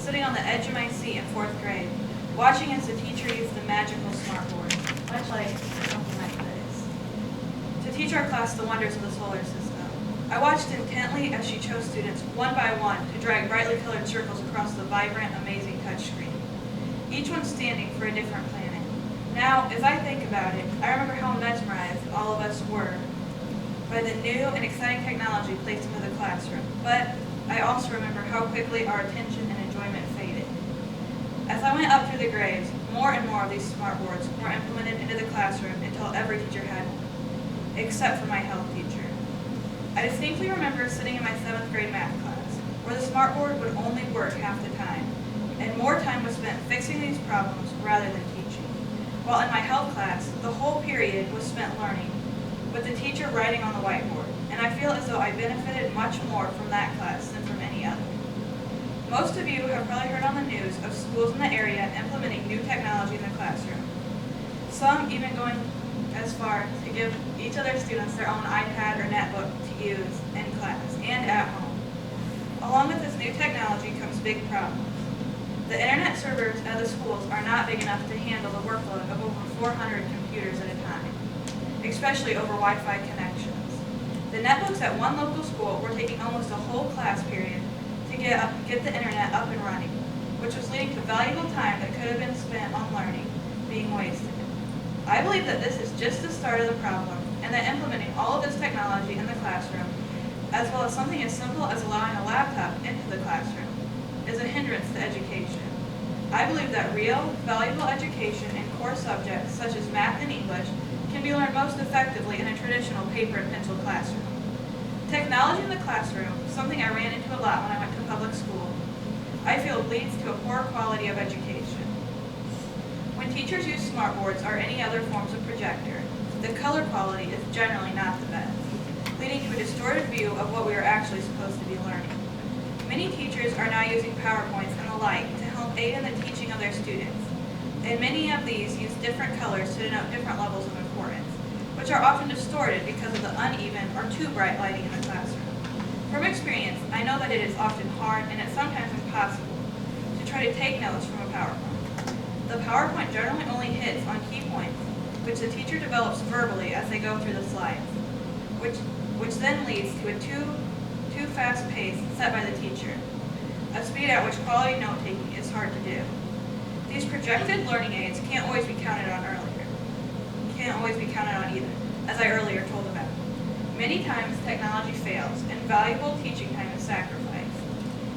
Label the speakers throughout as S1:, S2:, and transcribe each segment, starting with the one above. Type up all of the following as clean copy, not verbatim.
S1: sitting on the edge of my seat in 4th grade, watching as the teacher used the magical smartboard, much like something like this, to teach our class the wonders of the solar system. I watched intently as she chose students one by one to drag brightly colored circles across the vibrant, amazing touchscreen, each one standing for a different planet. Now, as I think about it, I remember how mesmerized all of us were by the new and exciting technology placed into the classroom, but I also remember how quickly our attention and enjoyment faded. As I went up through the grades, more and more of these smartboards were implemented into the classroom until every teacher had one, except for my health teacher. I distinctly remember sitting in my 7th grade math class, where the smartboard would only work half the time, and more time was spent fixing these problems rather than teaching. While in my health class, the whole period was spent learning, with the teacher writing on the whiteboard, and I feel as though I benefited much more from that class than from any other. Most of you have probably heard on the news of schools in the area implementing new technology in the classroom, some even going as far to give each of their students their own iPad or netbook to use in class and at home. Along with this new technology comes big problems. The internet servers at the schools are not big enough to handle the workload of over 400 computers at a time, especially over Wi-Fi connections. The netbooks at one local school were taking almost a whole class period to get the internet up and running, which was leading to valuable time that could have been spent on learning being wasted. I believe that this is just the start of the problem, and that implementing all of this technology in the classroom, as well as something as simple as allowing a laptop into the classroom, is a hindrance to education. I believe that real, valuable education in core subjects such as math and English can be learned most effectively in a traditional paper and pencil classroom. Technology in the classroom, something I ran into a lot when I went to public school, I feel leads to a poor quality of education. When teachers use smartboards or any other forms of projector, the color quality is generally not the best, leading to a distorted view of what we are actually supposed to be learning. Many teachers are now using PowerPoints and the like to help aid in the teaching of their students, and many of these use different colors to denote different levels of importance, which are often distorted because of the uneven or too bright lighting in the classroom. From experience, I know that it is often hard and it's sometimes impossible to try to take notes from a PowerPoint. The PowerPoint generally only hits on key points, which the teacher develops verbally as they go through the slides, which then leads to a too fast pace set by the teacher, a speed at which quality note-taking is hard to do. These projected learning aids can't always be counted on either, as I earlier told about. Many times technology fails and valuable teaching time is sacrificed.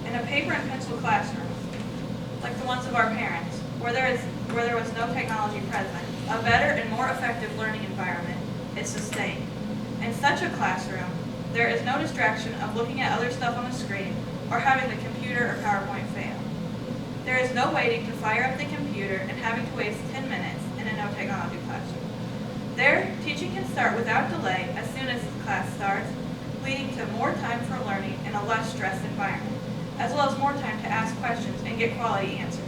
S1: In a paper and pencil classroom, like the ones of our parents, where there was no technology present, a better and more effective learning environment is sustained. In such a classroom, there is no distraction of looking at other stuff on the screen or having the computer or PowerPoint fail. There is no waiting to fire up the computer and having to waste 10 minutes in a no technology classroom. There, teaching can start without delay as soon as the class starts, leading to more time for learning in a less stressed environment, as well as more time to ask questions and get quality answers.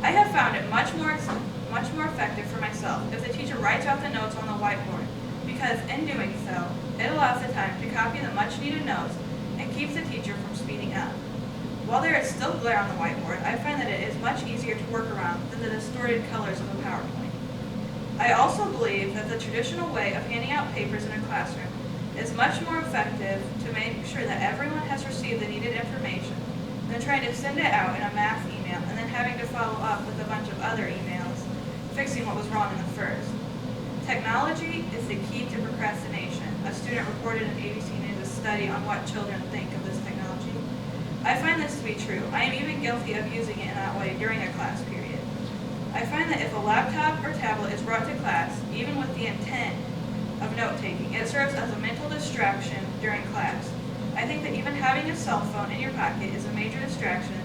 S1: I have found it much more effective for myself if the teacher writes out the notes on the whiteboard, because in doing so, it allows the time to copy the much needed notes and keeps the teacher from speeding up. While there is still glare on the whiteboard, I find that it is much easier to work around than the distorted colors of a PowerPoint. I also believe that the traditional way of handing out papers in a classroom is much more effective to make sure that everyone has received the needed information than trying to send it out in a mass email and then having to follow up with a bunch of other emails, fixing what was wrong in the first. Technology is the key to procrastination. A student reported in ABC News a study on what children think of this technology. I find this to be true. I am even guilty of using it in that way during a class period. I find that if a laptop or tablet is brought to class, even with the intent of note-taking, it serves as a mental distraction during class. I think that even having a cell phone in your pocket is a major distraction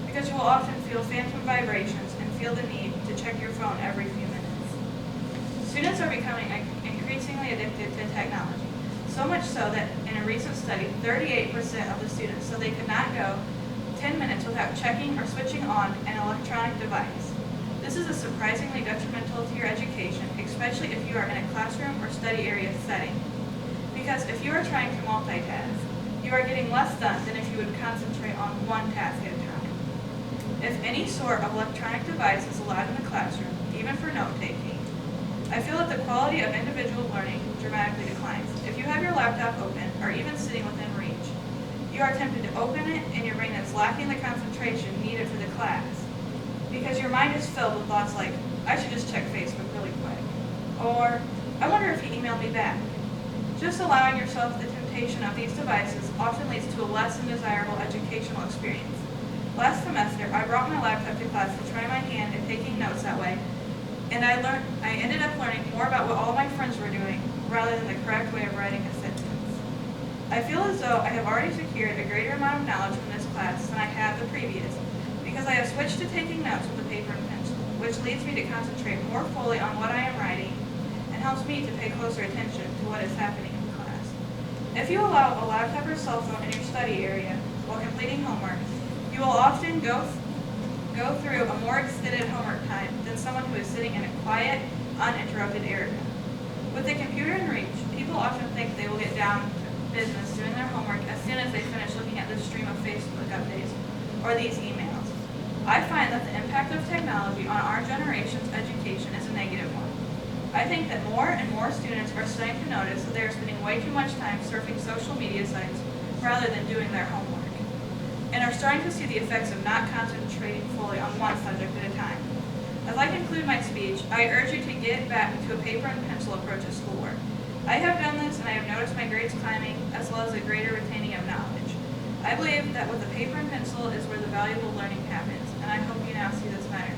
S1: because you will often feel phantom vibrations and feel the need to check your phone every few minutes. Students are becoming increasingly addicted to technology, so much so that in a recent study, 38% of the students said they could not go 10 minutes without checking or switching on an electronic device. This is a surprisingly detrimental to your education, especially if you are in a classroom or study area setting. Because if you are trying to multitask, you are getting less done than if you would concentrate on one task at a time. if any sort of electronic device is allowed in the classroom, even for note-taking, I feel that the quality of individual learning dramatically declines. If you have your laptop open, or even sitting within reach, you are tempted to open it and your brain is lacking the concentration needed for the class, because your mind is filled with thoughts like, I should just check Facebook really quick, or I wonder if he emailed me back. Just allowing yourself the temptation of these devices often leads to a less than desirable educational experience. Last semester, I brought my laptop to class to try my hand at taking notes that way, and I ended up learning more about what all my friends were doing rather than the correct way of writing a sentence. I feel as though I have already secured a greater amount of knowledge from this class than I have the previous, because I have switched to taking notes with a paper and pencil, which leads me to concentrate more fully on what I am writing and helps me to pay closer attention to what is happening in the class. If you allow a laptop or cell phone in your study area while completing homework, you will often go through a more extended homework time than someone who is sitting in a quiet, uninterrupted area. With the computer in reach, people often think they will get down to business doing their homework as soon as they finish looking at the stream of Facebook updates or these emails. I find that the impact of technology on our generation's education is a negative one. I think that more and more students are starting to notice that they are spending way too much time surfing social media sites rather than doing their homework, and are starting to see the effects of not concentrating fully on one subject at a time. As I conclude my speech, I urge you to get back to a paper and pencil approach to schoolwork. I have done this and I have noticed my grades climbing as well as a greater retaining of knowledge. I believe that with a paper and pencil is where the valuable learning happens, and I hope you now see this matter.